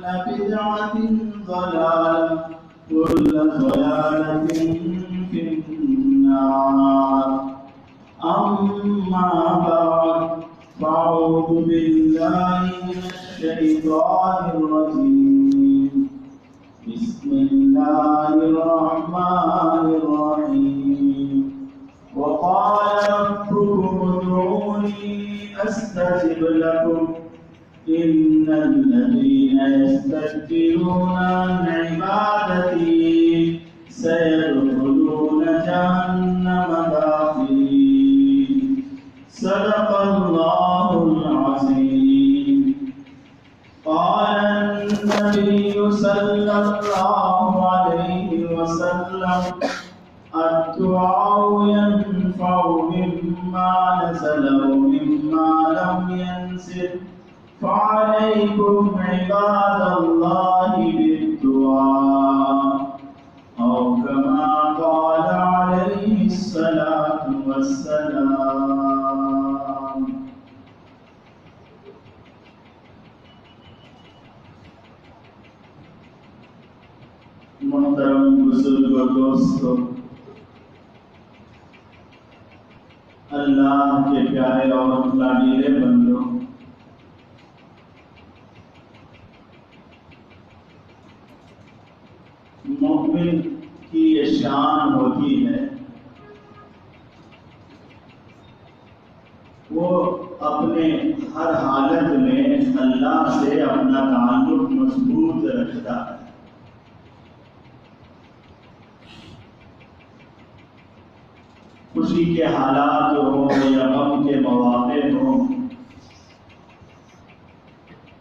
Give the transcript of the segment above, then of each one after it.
بدعة ضلالة كل ضلالة في النار. أما بعد فأعوذ بالله من الشيطان الرجيم. بسم الله الرحمن الرحيم. وقال ربكم ادعوني أستجب لكم إن الذين يستكبرون عن عبادتي سيدخلون جهنم داخرين. صدق الله العظيم. قال النبي صلى الله عليه وسلم الدعاء ينفع مما نزل ومما لم ينزل فعليكم عباد الله بالدعاء أو كما قال عليه الصلاة والسلام. محترم بزرگ و دوستو، اللہ کے پیارے اور لاڈیلے بندو، مومن کی یہ شان ہوتی ہے وہ اپنے ہر حالت میں اللہ سے اپنا تعلق مضبوط رکھتا ہے. خوشی کے حالات ہوں یا غم کے مواقع ہوں،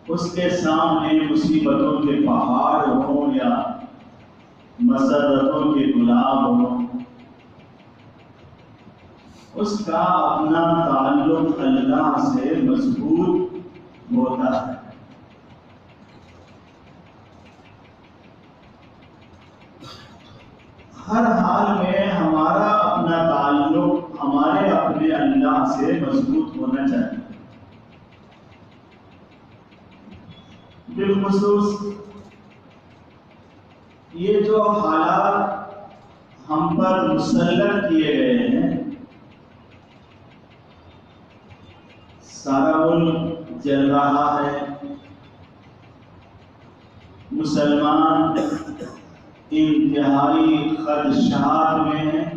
اس کے سامنے مصیبتوں کے پہاڑ ہوں یا مسرتوں کے گلاب ہوں، اس کا اپنا تعلق اللہ سے مضبوط ہوتا ہے. ہر حال میں ہمارا اپنا تعلق ہمارے اپنے اللہ سے مضبوط ہونا چاہیے. بالخصوص یہ جو حالات ہم پر مسلط کیے گئے ہیں، سارا ملک جل رہا ہے، مسلمان انتہائی خدشات میں ہیں.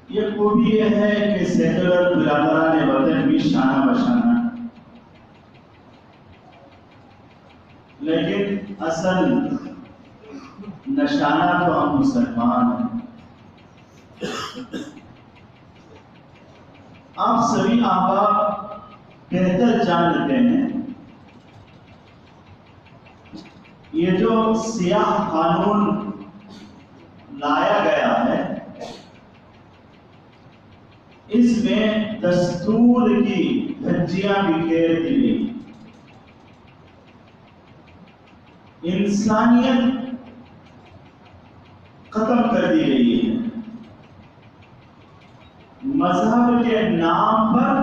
یہ خوبی یہ ہے کہ سیکولر برادران وطن بھی شانہ بشانہ، لیکن اصل نشانہ تو ہم مسلمان ہیں. آپ سبھی احباب بہتر جانتے ہیں یہ جو سیاہ قانون لایا گیا ہے، اس میں دستور کی دھجیاں بکھیر دی گئی. انسانیت ختم کر دی گئی ہے. مذہب کے نام پر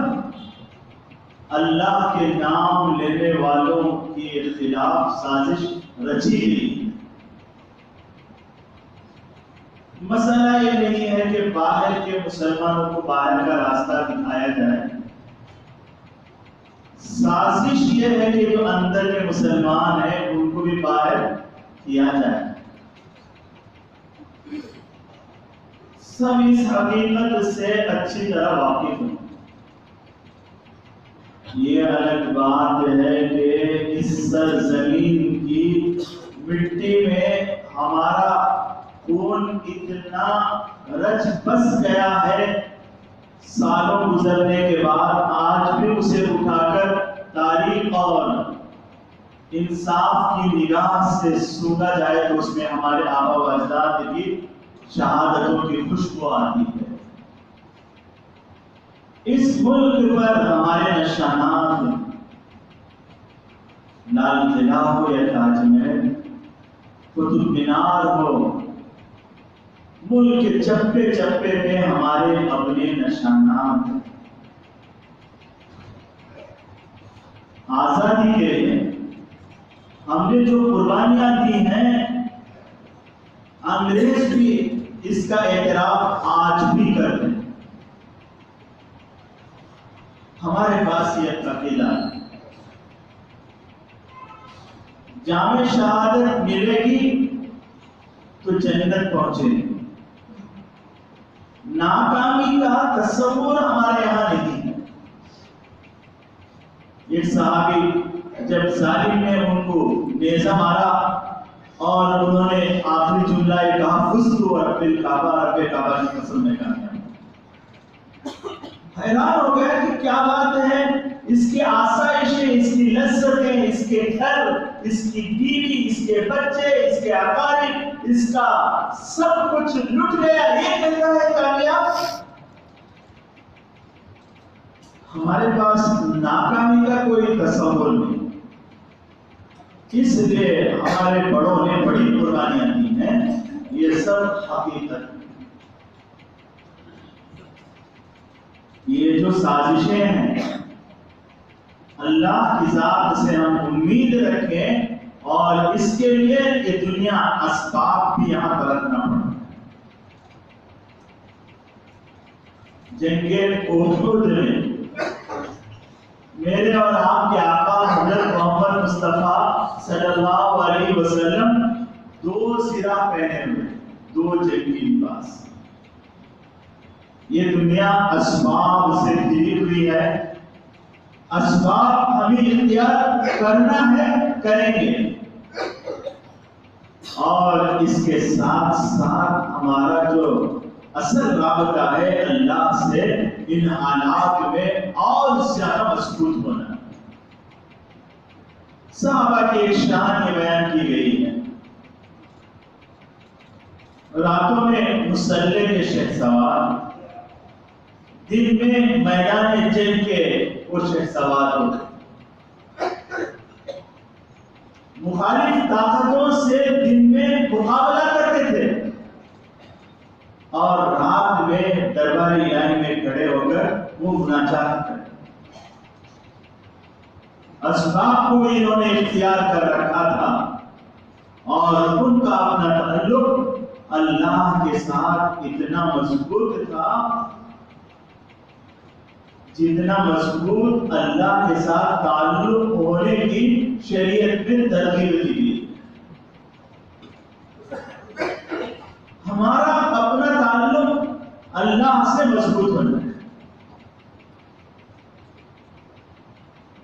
اللہ کے نام لینے والوں کے خلاف سازش رچی گئی. مسئلہ یہ نہیں ہے کہ باہر کے مسلمانوں کو باہر کا راستہ دکھایا جائے، سازش یہ ہے کہ جو اندر کے مسلمان ہیں ان کو بھی باہر کیا جائے. سب اس حقیقت سے اچھی طرح واقف ہیں. یہ الگ بات ہے کہ اس سرزمین کی مٹی میں ہمارا خون اتنا رچ بس گیا ہے، سالوں گزرنے کے بعد آج بھی اسے اٹھا کر تاریخ اور انصاف کی نگاہ سے سونا جائے تو اس میں ہمارے آبا و اجداد کی شہادتوں کی خوشبو آتی ہے. اس ملک پر ہمارے نشانات لال قلعہ ہو یا تاج محل، قطب مینار ہو، ملک کے چپے چپے پہ ہمارے اپنے نشانات ہیں. آزادی کے لیے ہم نے جو قربانیاں دی ہیں، انگریز بھی اس کا اعتراف آج بھی کر رہے ہیں۔ ہمارے پاس یہ عقیدہ ہے، جامع شہادت ملے گی تو جنت پہنچے گی۔ ناکامی کا تصور ہمارے یہاں نہیں ہے۔ ایک صحابی جب ظالم نے ان کو نیزہ مارا اور انہوں نے آخری جملہ یہ کہا، فزت رب الکعبہ، رب کعبہ کی قسم میں کہا، حیران ہو گیا کہ کیا بات ہے، اس کی آسائشیں، اس کی لذتیں، اس کے گھر، اس کی بیوی، اس کے بچے، اس کے اقارب، اس کا سب کچھ لٹ گیا، یہ کہتا ہے کامیاب۔ ہمارے پاس ناکامی کا کوئی تصور نہیں، اس لیے ہمارے بڑوں نے بڑی قربانیاں دی ہیں، یہ سب حقیقت۔ یہ جو سازشیں ہیں، اللہ کی ذات سے ہم امید رکھیں، اور اس کے لیے یہ دنیا اسباب بھی یہاں برتنا پڑتا۔ جنگ احد میں میرے اور آپ کے آقا حضرت محمد مصطفیٰ صلی اللہ علیہ وسلم 2 سرہ پہنے ہوئے، 2 جنگی لباس۔ یہ دنیا اسباب سے گھری ہوئی ہے، اسباب ہمیں اختیار کرنا ہے، کریں گے، اور اس کے ساتھ ساتھ ہمارا جو اصل رابطہ ہے اللہ سے، ان حالات میں اور زیادہ مضبوط ہونا۔ صحابہ کی ایک شان یہ بیان کی گئی ہے، راتوں میں مسلح کے شہسوار، دن میں میدان جنگ کے وہ شہسوار ہوتے، مخالف طاقتوں سے دن میں مقابلہ کرتے تھے، اور رات میں درباری لائن میں کھڑے ہو کر وہ مناجات کرتے۔ اسباب کو بھی انہوں نے اختیار کر رکھا تھا، اور ان کا اپنا تعلق اللہ کے ساتھ اتنا مضبوط تھا، جتنا مضبوط اللہ کے ساتھ تعلق ہونے کی شریعت میں ترغیب دی گئی۔ ہمارا اپنا تعلق اللہ سے مضبوط ہونا ہے۔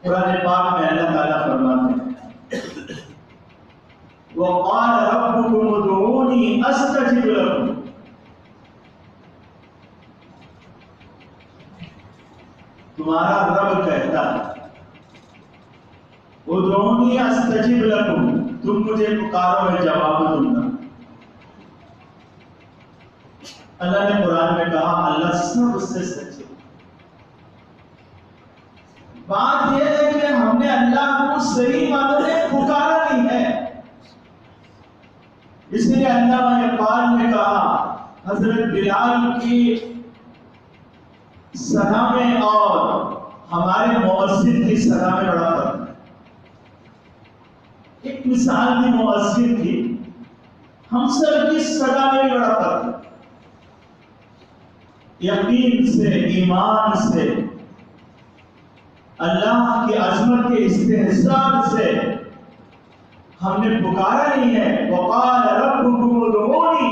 قرآن پاک میں اللہ تعالیٰ فرماتے ہیں، وَقَالَ رَبُّكُمُ ادْعُونِي أَسْتَجِبْ لَكُمْ۔ تمہارا رب کہتا ہے، ادعونی استجب لکم، تم مجھے پکارو میں جواب دوں گا۔ اللہ نے قرآن میں کہا اللہ سب سے سچے۔ بات یہ ہے کہ ہم نے اللہ کو صحیح معنوں میں پکارا نہیں ہے، اس لیے اللہ اقبال نے کہا حضرت بلال کی صدا میں اور ہمارے مؤذن کی صدا میں بڑا فرق ہے۔ ایک مثال بھی مؤذن تھی، ہم سب کی صدا میں بڑا فرق ہے۔ یقین سے، ایمان سے، اللہ کی عظمت کے استحضار سے ہم نے پکارا نہیں ہے۔ وقال ربکم ادعونی،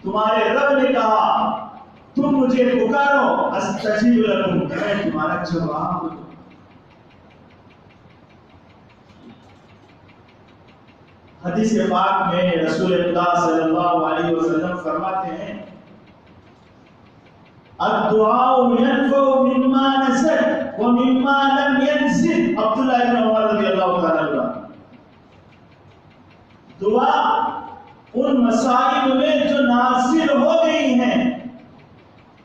تمہارے رب نے کہا تم مجھے پکارو، استجیب لکم، میں تمہارا جواب دوں۔ حدیث پاک میں رسول اللہ صلی اللہ علیہ وسلم فرماتے ہیں، الدعاء ينفع مما نزل ومما لم ينزل۔ عبداللہ ابن عمر رضی اللہ تعالیٰ عنہ، دعا ان مسائل میں جو نازل ہو گئی ہیں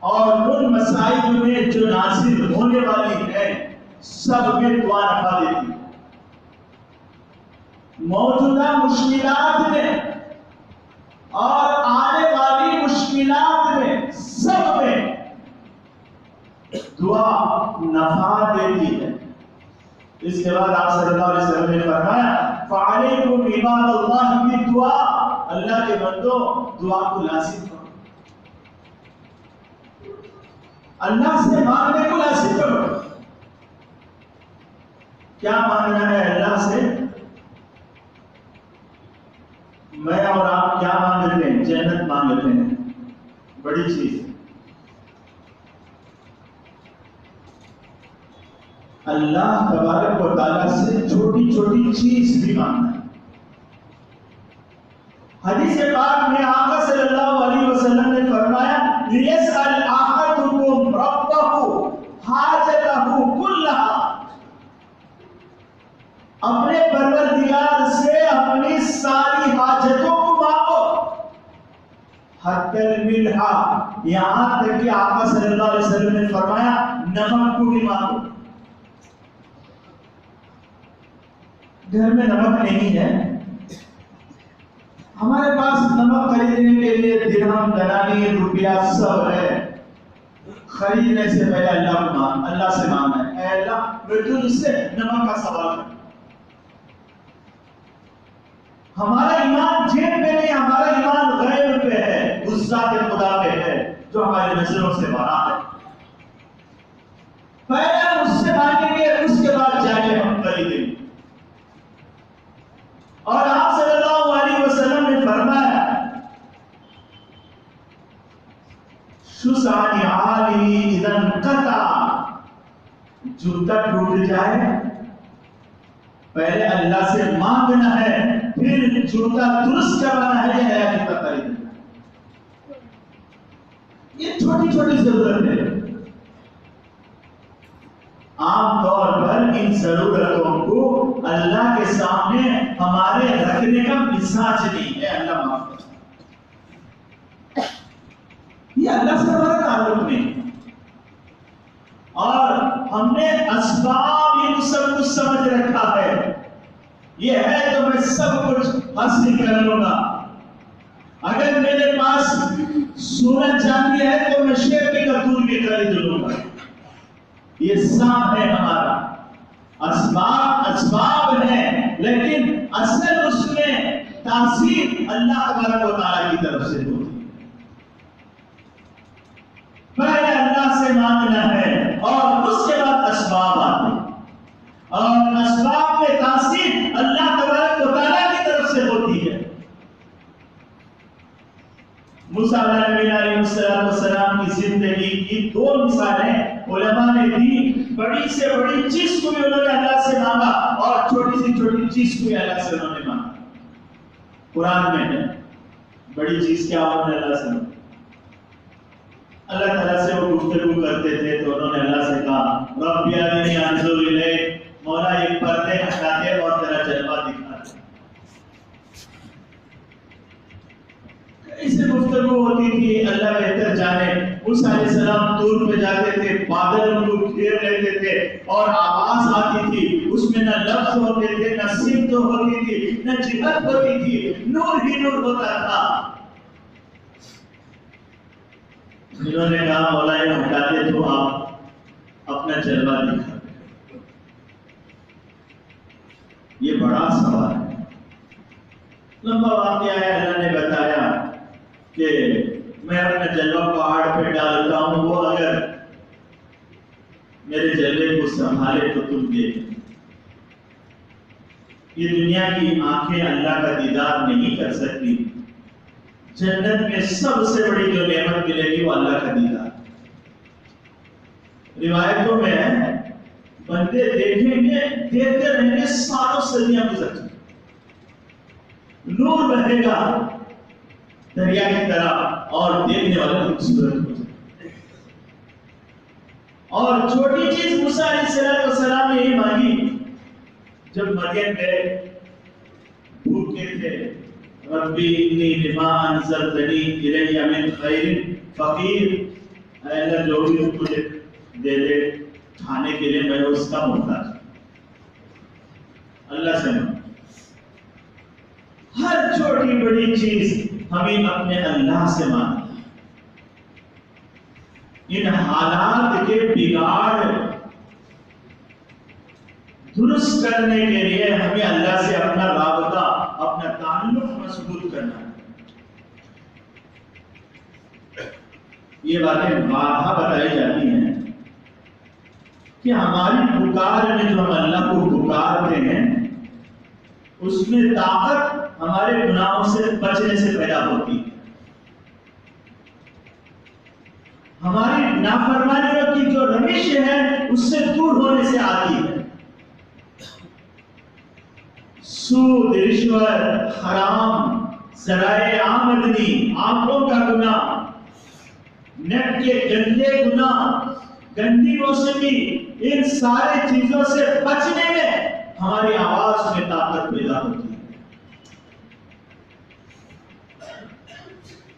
اور ان مسائل میں جو نازل ہونے والی ہے، سب میں دعا نفع دیتی ہے۔ موجودہ مشکلات میں اور آنے والی مشکلات میں، سب میں دعا نفع دیتی ہے۔ اس کے بعد آپ صلی اللہ علیہ وسلم نے فرمایا فعلیکم عباد اللہ بالدعاء، اللہ کے بندو دعا کو لازم کرو، اللہ سے مانگنے کو لازم کرو۔ کیا مانگنا ہے اللہ سے؟ میں اور آپ کیا مانگتے ہیں؟ جنت مانگتے ہیں، بڑی چیز۔ اللہ تبارک و تعالیٰ سے چھوٹی چھوٹی چیز بھی مانگنا ہے۔ حدیث پاک میں آقا صلی اللہ علیہ وسلم نے فرمایا لیسأل احدکم ربہ حاجتہ کلہا، اپنے پروردگار سے اپنی ساری حاجتوں کو مانگو، حتی الملح، یہاں تک کہ آقا صلی اللہ علیہ وسلم نے فرمایا نمک کو بھی مانگو۔ گھر میں نمک نہیں ہے، ہمارے پاس نمک خریدنے کے لیے درہم دنانی روپیہ سب ہے، خریدنے سے پہلے اللہ سے مانگنا ہے، اے اللہ میں تجھ سے نمک کا سوال کروں۔ ہمارا ایمان جیب میں نہیں، ہمارا ایمان غیب پہ ہے، اس ذات خدا پہ ہے جو ہماری نظروں سے باہر ہے۔ پہلے ہم اس سے مانگیں گے، اس کے بعد جا کے ہم خریدیں گے۔ اور آپ صلی اللہ علیہ وسلم نے فرمایا شُسْعَ نِعَالِهِ اِذَا انْقَطَعَ، جوتا ٹوٹ جائے پہلے اللہ سے مانگنا ہے، پھر جوتا درست کروانا ہے، یہ نیا جوتا خریدنا ہے۔ یہ چھوٹی چھوٹی ضرورت ہے۔ عام طور پر ان ضرورتوں کو اللہ کے سامنے ہمارے رکھنے کا مزاج نہیں ہے، اللہ معاف کرے، یہ اللہ سے ہمارا تعلق نہیں۔ اور ہم نے اسباب ان سب کچھ سمجھ رکھا ہے، یہ ہے تو میں سب کچھ حاصل کر لوں گا، اگر میرے پاس سونا چاندی ہے تو میں شیر کی کتور بھی خرید لوں گا۔ یہ سب ہے ہمارا، اسباب ہے، لیکن اصل اس میں تاثیر اللہ تبارک و تعالیٰ کی طرف سے ہوتی ہے۔ پہلے اللہ سے مانگنا ہے اور اس کے بعد اسباب آتے ہیں، اور اسباب میں تاثیر اللہ تبارک و تعالیٰ کی طرف سے ہوتی ہے۔ موسیٰ علیہ السلام کی زندگی کی دو مثالیں علماء نے دی، بڑی سے بڑی چیز کو بھی انہوں نے اللہ سے مانگا اور چھوٹی سی چھوٹی چیز کو بھی اللہ سے انہوں نے مانگا۔ قرآن میں ہے بڑی چیز کیا انہوں نے اللہ سے مانگا، اللہ تعالیٰ سے وہ گفتگو کرتے تھے تو انہوں نے اللہ سے کہا رب ارنی انظر الیک، مولا ایک پردے ہٹا دے اور تیرا جلوہ دکھا دے۔ اسے گفتگو ہوتی تھی، اللہ بہتر جانے۔ موسیٰ علیہ السلام طور پہ جاتے تھے، بادل ان کو گھیر لیتے تھے اور آواز آتی تھی، اس میں نہ لفظ ہوتے تھے، نہ سمت ہوتی تھی، نہ جہت ہوتی تھی، نور ہی نور ہوتا تھا۔ انہوں نے کہا مولا یہ ہٹا دے تو آپ اپنا جلوہ دکھا دیں۔ یہ بڑا سوال ہے، لمبا واقعہ ہے۔ اللہ نے بتایا کہ میں اپنا جلوہ پہاڑ پہ ڈالتا ہوں، وہ اگر میرے جلوے کو سنبھالے تو تم دیکھو۔ یہ دنیا کی آنکھیں اللہ کا دیدار نہیں کر سکتی، جنت میں سب سے بڑی جو نعمت ملے گی وہ اللہ کا دیدار۔ روایتوں میں بندے دیکھیں گے، دیکھتے رہیں گے، سالوں صدیاں گزر جائیں، نور بہے گا دریا کی طرح اور دیکھنے والا خوبصورت ہو جائے۔ اور چھوٹی چیز موسیٰ علیہ السلام نے یہ مانگی، جب مدین گئے بھوکے تھے، ربی انی لما انزلتنی الی من خیر فقیر، اے اللہ جو بھی تو مجھے دے دے کھانے کے لیے میں اس کا محتاج۔ اللہ سے مانگ، ہر چھوٹی بڑی چیز ہمیں اپنے اللہ سے مانگنا۔ ان حالات کے بگاڑ درست کرنے کے لیے ہمیں اللہ سے اپنا رابطہ، اپنا تعلق مضبوط کرنا ہے۔ یہ باتیں بارہا بتائی جاتی ہیں کہ ہماری پکار میں جو ہم اللہ کو پکارتے ہیں اس میں طاقت ہمارے گناہوں سے بچنے سے پیدا ہوتی ہے، ہماری نافرمانیوں کی جو روش ہے اس سے دور ہونے سے آتی ہے۔ سود، رشوت، حرام، ذرائع آمدنی، آنکھوں کا گناہ، نیٹ کے گندے گناہ، گندی موسیقی، ان سارے چیزوں سے بچنے میں ہماری آواز میں طاقت پیدا ہوتی ہے۔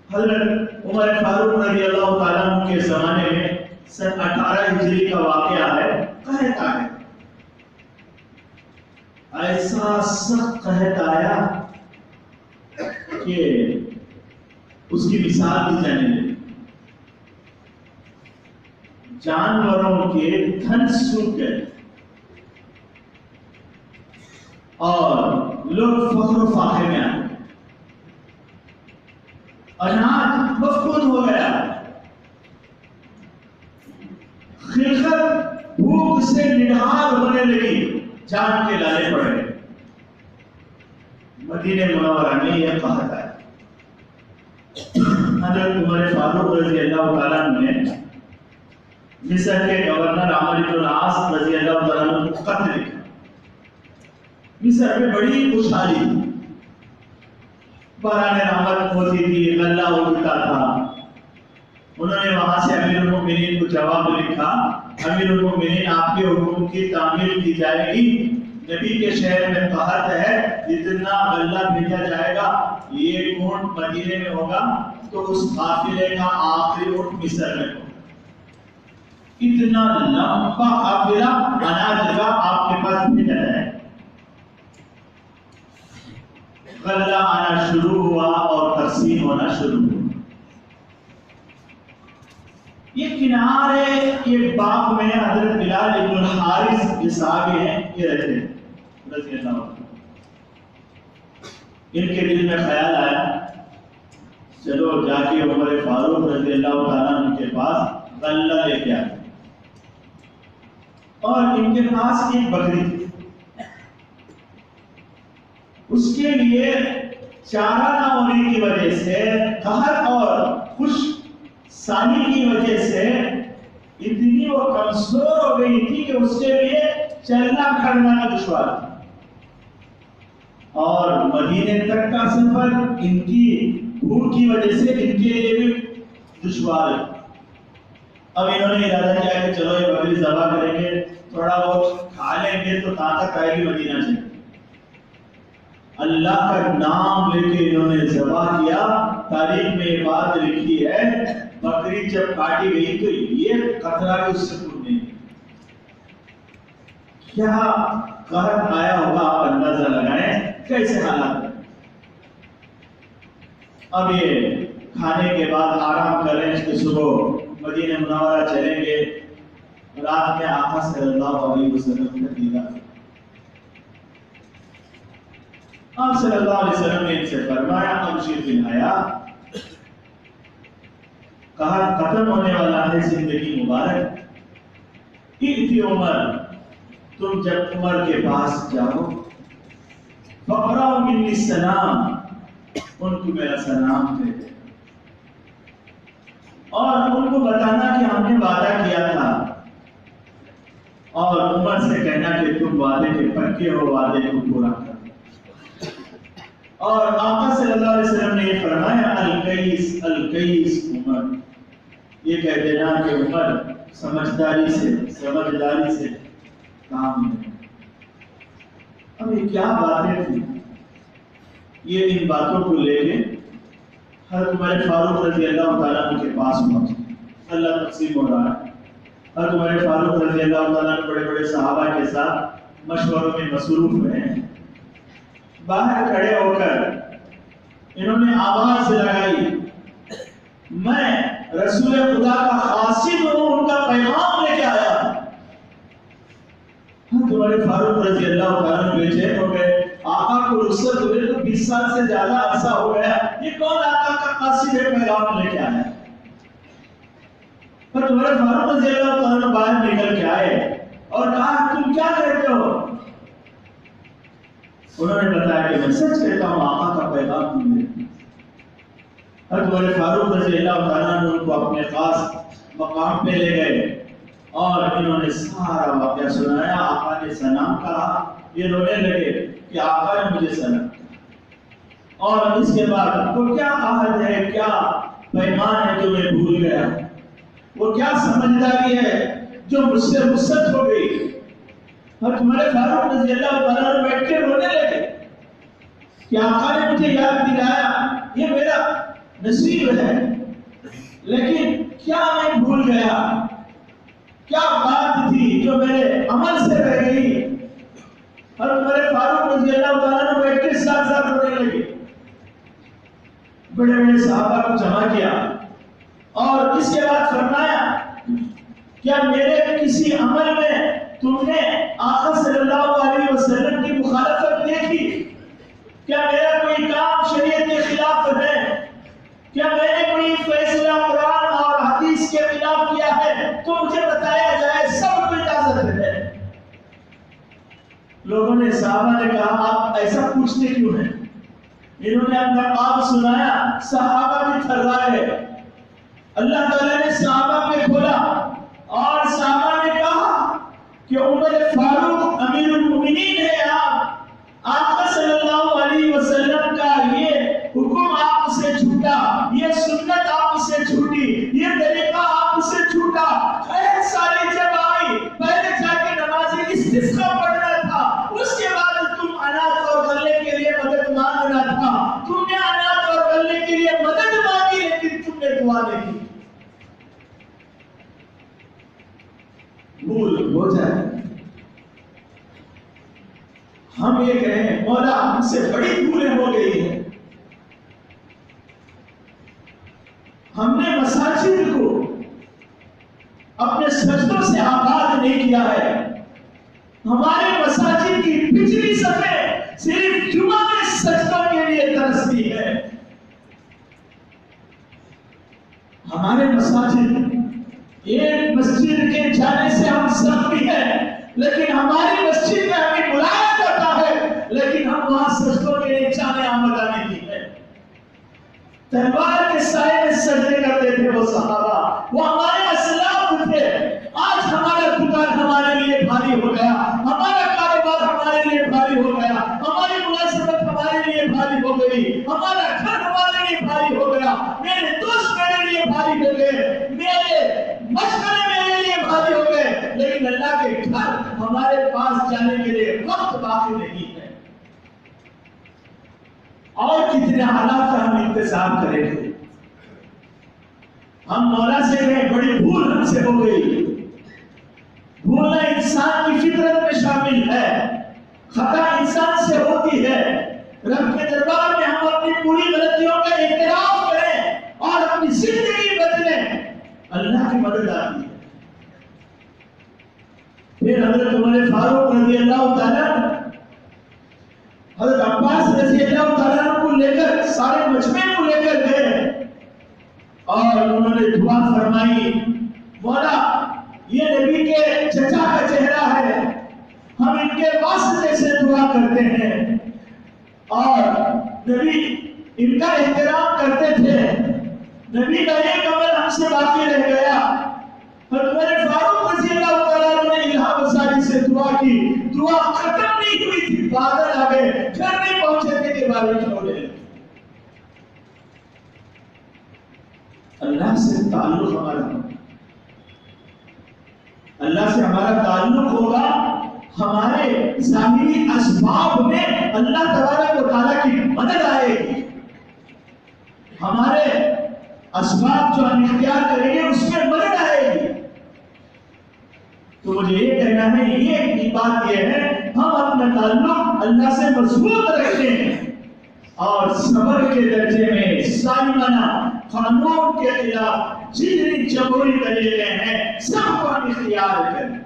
حضرت عمر فاروق رضی اللہ تعالیٰ عنہ کے زمانے میں سن 18 ہجری کا واقعہ ہے، قحط آیا، ایسا سخت قحط آیا کہ اس کی مثال دی جانے لگی، جانوروں کے دھن سوکھ گئے اور لوگ فخر و فاخر میں آ گئے، اناج مفقود ہو گیا، خلقت بھوک سے نڈھال ہونے لگی، جان کے لالے پڑ گئے۔ مدینہ منورہ میں یہ قحط آیا۔ حضرت عمر فاروق رضی اللہ تعالیٰ عنہ نے مصر کے گورنر عمرو بن العاص رضی اللہ تعالیٰ عنہ کو خط لکھا۔ مصر میں بڑی خوشحالی تھی، باران رحمت ہوتی تھی، غلہ اگتا تھا۔ انہوں نے وہاں سے امیر المؤمنین کو جواب لکھا، امیر المؤمنین آپ کے حکم کی تعمیل کی جائے گی، نبی کے شہر میں قحط ہے، اتنا غلہ بھیجا جائے گا، یہ اونٹ مدینے میں ہوگا تو اس قافلے کا آخری اونٹ مصر میں ہوگا۔ اتنا لمبا قافلہ اناج کا آپ کے پاس بھیجا جائے، غلہ آنا شروع ہوا اور تقسیم ہونا شروع ہوا۔ یہ کنارے یہ باغ میں حضرت بلال ابن الحارث یہ صحابی ہیں، یہ رہتے ہیں رضی اللہ عنہ۔ ان کے دل میں خیال آیا چلو جا کے عمر فاروق رضی اللہ تعالیٰ عنہ کے پاس غلہ لے کے آئے، اور ان کے پاس ایک بکری تھی، اس کے لیے چارہ نہ ہونے کی وجہ سے، قحط اور خشک سالی کی وجہ سے اتنی وہ کمزور ہو گئی تھی کہ اس کے لیے چلنا پھرنا دشوار تھا، اور مدینے تک کا سفر ان کی بھوک کی وجہ سے ان کے لیے بھی دشوار ہے۔ اب انہوں نے ارادہ کیا کہ چلو یہ بکری ذبح کریں گے، تھوڑا بہت کھا لیں گے تو طاقت آئے گی مدینہ سے۔ اللہ کا نام لے کے انہوں نے ذبح کیا۔ تاریخ میں یہ بات لکھی ہے بکری جب کاٹی گئی تو یہ قطرہ بھی اس سے ٹوٹ نہیں۔ کیا قحط آیا ہوگا آپ اندازہ لگائیں کیسے حالات۔ اب یہ کھانے کے بعد آرام کر رہے ہیں کہ صبح مدینہ منورہ چلیں گے، رات میں آقا صلی اللہ علیہ وسلم کا دیدار۔ آپ صلی اللہ علیہ وسلم نے ان سے فرمایا ابشر بالحیات، کہا ختم ہونے والا ہے زندگی مبارک۔ ائتی عمر، تم جب عمر کے پاس جاؤ، فقرأوا منی السلام، ان کو میرا سلام دے دے، اور ان کو بتانا کہ ہم نے وعدہ کیا تھا، اور عمر سے کہنا کہ تم وعدے کے پکے ہو، وعدے کو پورا کرو۔ اور آقا صلی اللہ علیہ وسلم نے یہ فرمایا الکیس الکیس عمر، یہ کہہ دینا کہ عمر سمجھداری سے کام لے۔ اب یہ کیا باتیں تھیں، یہ ان باتوں کو لے کے حضرت عمر فاروق رضی اللہ تعالیٰ عنہ کے پاس پہنچے۔ اللہ تقسیم ہو رہا ہے، حضرت عمر فاروق رضی اللہ تعالیٰ عنہ بڑے بڑے صحابہ کے ساتھ مشوروں میں مصروف ہوئے ہیں۔ باہر کھڑے ہو کر انہوں نے آواز لگائی، میں رسول خدا کا قاصد ہوں، ان کا پیغام لے کے آیا۔ حضرت حضرت عمر فاروق رضی اللہ تعالیٰ بے چین ہو گئے، آقا کو رخصت ہوئے تو 20 سال سے زیادہ عرصہ ہو گیا، یہ کون آقا کا قاصد ہے پیغام لے کے آیا؟ پر عمر فاروق رضی اللہ تعالیٰ باہر نکل کے آئے اور کہا تم کیا کہتے ہو؟ انہوں نے بتایا کہ میں سچ کہتا ہوں، آقا کا پیغام تم نے۔ حضرت عمر فاروق رضی اللہ تعالیٰ نے ان کو اپنے خاص مقام پہ لے گئے اور انہوں نے سارا واقعہ سنایا۔ آقا نے سلام کہا، یہ رونے لگے کہ آقا نے مجھے سلام کہا، اور اس کے بعد وہ کیا عہد ہے، کیا پیمان ہے جو میں بھول گیا، وہ کیا سمجھداری ہے جو مجھ سے رخصت ہو گئی۔ حضرت عمر فاروق رضی اللہ تعالیٰ نے بیٹھ کے رونے لگے کہ آقا نے مجھے یاد دلایا، یہ میرا نصیب ہے، لیکن کیا میں بھول گیا، کیا بات تھی جو میرے عمل سے رہ گئی۔ حضرت عمر فاروق رضی اللہ تعالیٰ نے بیٹھ کے ساتھ ساتھ رونے لگے، بڑے بڑے صحابہ کو جمع کیا اور اس کے بعد فرمایا کیا میرے کسی عمل میں تم نے آقا صلی اللہ علیہ وسلم کی مخالفت دیکھی؟ کیا میرا کوئی کام شریعت کے خلاف ہے؟ کیا میں نے کوئی فیصلہ قرآن اور حدیث کے خلاف کیا ہے تو مجھے بتایا جائے، سب کو اجازت ہے۔ لوگوں نے، صحابہ نے کہا آپ ایسا پوچھتے کیوں ہیں؟ انہوں نے اپنا کام سنایا، صحابہ بھی تھرائے۔ اللہ تعالیٰ نے صحابہ پہ کھولا اور صحابہ نے کہا کہ عمر فاروق امیر المومنین ہے، آقا صلی اللہ علیہ وسلم کا یہ حکم آپ سے چھوٹا، یہ سنت آپ سے چھوٹی، یہ طریقہ آپ سے چھوٹا۔ خیر ساری جب آئی، پہلے جا کے نماز استسقا پڑھنا تھا، اس کے بعد تم اناج اور غلے کے لیے مدد مانگنا تھا۔ تم نے اناج اور غلے کے لیے مدد مانگی لیکن تم نے دعا نہیں کی۔ بھول ہو جائے، ہم یہ کہیں مولا ہم سے بڑی بھولیں ہو گئی ہیں، ہم نے مساجد کو اپنے سجدوں سے آباد نہیں کیا ہے، ہمارے مساجد کی پچھلی صفیں صرف جمعہ میں سجدوں کے لیے ترستی ہے۔ ہمارے مساجد، ایک مسجد کے جانے سے ہم سختی ہیں، لیکن ہماری مسجد میں ہمیں بلایا جاتا ہے، لیکن ہم وہاں سجدوں کے لیے جانے آمدہ نہیں ہے۔ تلوار کے سائے میں سجدے کرتے تھے وہ صحابہ، وہ ہمارے اسلاف تھے۔ آج ہمارا دکان ہمارے لیے بھاری ہو گیا، ہمارا کاروبار ہمارے لیے بھاری ہو گیا، ہماری ملازمت ہمارے لیے بھاری ہو گئی، ہمارا گھر ہمارے لیے بھاری ہو گیا، میرے دوست میرے لیے بھاری ہو گئے، میرے مشورے میرے لیے بھاری ہو گئے، لیکن اللہ کے گھر ہمارے پاس جانے کے لیے وقت باقی نہیں ہے۔ اور کتنے حالات کا ہم انتظام کریں گے؟ ہم مولا سے گئے، بڑی بھول ہم سے ہو گئی۔ بھولنا انسان کی فطرت میں شامل ہے، خطا انسان سے ہوتی ہے۔ رب کے دربار میں ہم اپنی پوری غلطیوں کا اعتراف کریں اور اپنی زندگی بدلیں، اللہ کی مدد آتی ہے۔ پھر حضرت عمر فاروق رضی اللہ تعالیٰ حضرت عباس رضی اللہ تعالیٰ کو لے کر، سارے مجمع کو لے کر گئے اور انہوں نے دعا فرمائی، مولا یہ نبی کے چچا کا چہرہ ہے، ہم ان کے واسطے سے دعا کرتے ہیں اور نبی ان کا احترام کرتے تھے، نبی کا ایک عمل ہم سے باقی رہ گیا۔ حضرت فاروق رضی اللہ تعالیٰ نے الہا مساجد سے دعا کی، دعا ختم نہیں ہوئی تھی، بادل آ گئے، گھر نہیں پہنچے تھے کہ بارش ہو گئے۔ اللہ سے تعلق ہمارا، اللہ سے ہمارا تعلق ہوگا، ہمارے ظاہری اسباب میں اللہ تبارک و تعالیٰ کی مدد آئے گی، ہمارے اسباب جو ہم اختیار کریں گے اس میں مدد آئے گی۔ تو مجھے یہ کہنا ہے، یہ بات یہ ہے، ہم اپنا تعلق اللہ سے مضبوط رکھیں اور صبر کے درجے میں ظالمانہ قانون کے خلاف جتنی جمہوری طریقے ہیں سب کو ہم اختیار کریں۔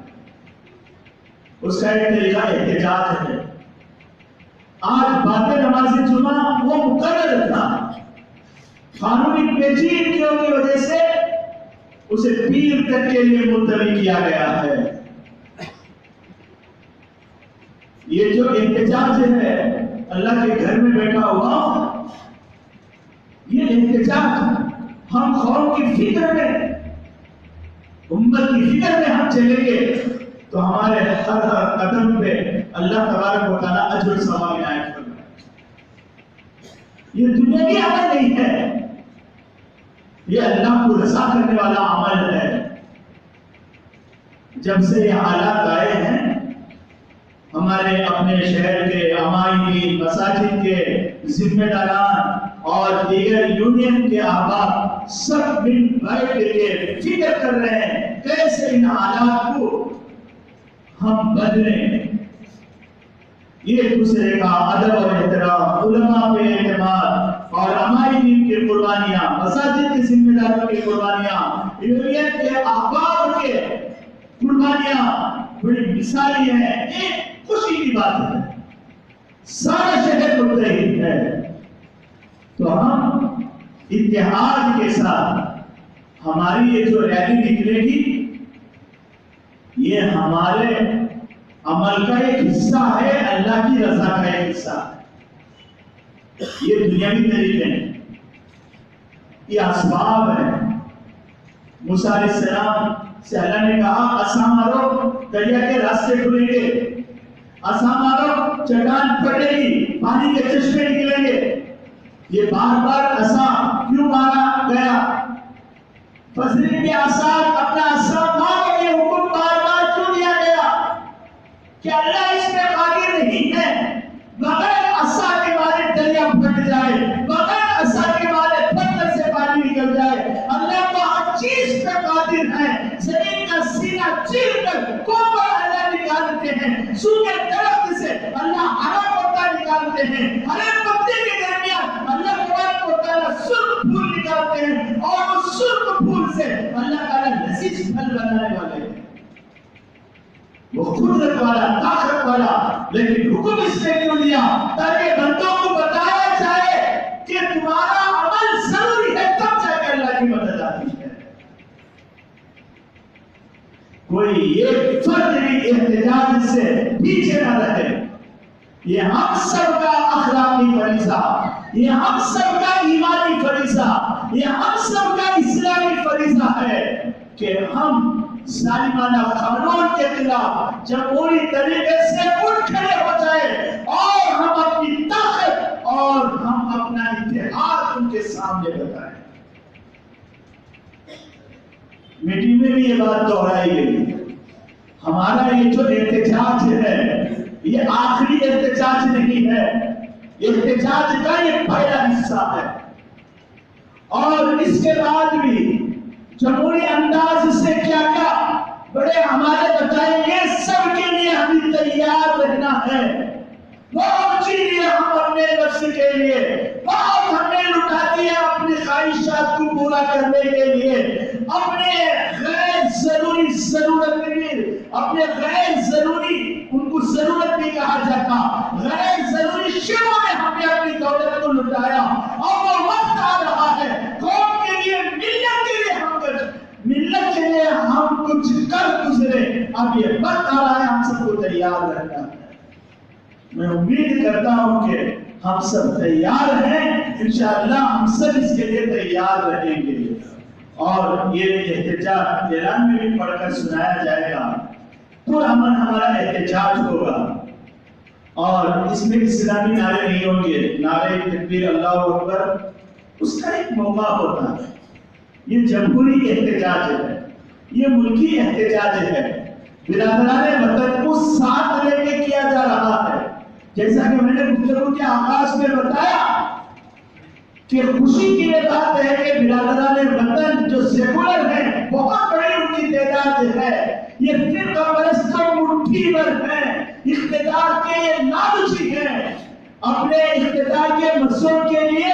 اس کا ایک طریقہ احتجاج ہے. آج باتیں نماز جمعہ وہ مقرر تھا، قانونی پیچیدگیوں کی وجہ سے اسے پیر تک کے لیے ملتوی کیا گیا ہے. یہ جو احتجاج ہے اللہ کے گھر میں بیٹھا ہوا، یہ احتجاج ہم قوم کی فکر میں، امت کی فکر میں ہم چلیں گے تو ہمارے ہر قدم پہ اللہ تبارک و تعالیٰ اجر و ثواب عنایت فرمائے. یہ دنیاوی عمل نہیں ہے، یہ اللہ کو رضا کرنے والا عمل ہے. جب سے یہ حالات آئے ہیں، ہمارے اپنے شہر کے عمائدین، مساجد کے ذمہ داران اور دیگر یونین کے احباب سب مل بیٹھ کے فکر کر رہے ہیں کیسے ان حالات کو ہم بدلیں. یہ دوسرے کا ادب اور احترام، علماء پہ اعتماد اور عمائدین کی قربانیاں، مساجد کے ذمہ داروں کی قربانیاں، یونین کے احباب کے قربانیاں بڑی مثالی ہیں. ایک خوشی کی بات ہے، سارا شہر متحد ہے. تو ہم اتحاد کے ساتھ ہماری یہ جو ریلی نکلے گی، یہ ہمارے عمل کا ایک حصہ ہے، اللہ کی رضا کا ایک حصہ ہے. یہ دنیاوی طریقے ہیں، یہ اسباب ہیں. موسیٰ علیہ السلام سے اللہ نے کہا عصا مارو دریا کے راستے کھلیں گے، عصا مارو چٹان پھٹے گی، پانی کے چشمے نکلیں گے. یہ بار بار عصا کیوں مارا گیا؟ فضری کے عصا، اپنا عصا مارو، یہ حکم بار بار کیوں دیا گیا؟ کہ اللہ اس میں قادر نہیں ہے بغیر عصا کے مارے دریا پھٹ جائے، بغیر عصا کے مارے پتھر سے پانی نکل جائے. اللہ تو ہر چیز پہ قادر ہے. زمین کا سینہ چیر کر کوپر اللہ نکالتے ہیں، سوکھے درخت سے اللہ ہرا پتا نکالتے ہیں، ہرے پتے کے درمیان اللہ تبارک و تعالیٰ سرخ پھول نکالتے ہیں، اور اس سرخ پھول سے اللہ تعالیٰ لذیذ پھل بنانے والے ہیں. وہ قدرت والا، طاقت والا، لیکن حکم اس نے کیوں دیا؟ تاکہ بندوں کو بتایا جائے کہ تمہارا عمل ضروری ہے، تب جا کے اللہ کی مدد آتی ہے. کوئی ایک فرد بھی احتجاج سے پیچھے نہ رہے. یہ ہم سب کا اخلاقی فریضہ، یہ ہم سب کا ایمانی فریضہ، یہ ہم سب کا اسلامی فریضہ ہے کہ ہم ظالمانہ قانون کے خلاف جمہوری طریقے سے اٹھ کھڑے ہو جائے اور ہم اپنی طاقت اور ہم اپنا اتحاد ان کے سامنے بتائیں. میٹنگ میں بھی یہ بات دہرائی گئی. ہمارا یہ جو احتجاج ہے یہ آخری احتجاج نہیں ہے، احتجاج کا یہ پہلا حصہ ہے. اور اس کے بعد بھی جمہوری انداز سے کیا کیا بڑے ہمارے بتائیں گے، سب کے لیے ہمیں تیار رہنا ہے. بہت چیزیں ہم اپنے نفس کے لیے بہت ہم نے لٹا دیا اپنی خواہشات کو پورا کرنے کے لیے، اپنے غیر ضروری ضرورت بھی، اپنے غیر ضروری، ان کو ضرورت بھی کہا جاتا، غیر ضروری شیوں میں ہم نے اپنی دولت کو لٹایا. اور وہ وقت آ رہا ہے قوم کے لیے، ملت کے لیے ہم کچھ کر گزرے. اب یہ وقت آ رہا ہے ہم سب کو تیار رہنا ہے. میں امید کرتا ہوں کہ ہم سب تیار ہیں، انشاءاللہ ہم سب اس کے لیے تیار رہیں گے. اور یہ احتجاج اعلان میں بھی پڑھ کر سنایا جائے گا. پرامن ہمارا احتجاج ہوگا اور اس میں اسلامی نعرے نہیں ہوں گے، نعرے تکبیر اللہ اکبر اس کا ایک موقع ہوتا ہے. یہ جمہوری احتجاج ہے، یہ ملکی احتجاج ہے، برادران وطن کو ساتھ لے کے کیا جا رہا ہے. جیسا کہ میں نے گفتگو کے آغاز میں بتایا کہ خوشی کی یہ بات ہے کہ برادران وطن جو سیکولر ہیں، بہت بڑی ان کی تعداد ہے. یہ فرقہ پرستوں مٹھی بھر ہیں، اقتدار کے یہ لالچی ہیں، اپنے اقتدار کے مقصود کے لیے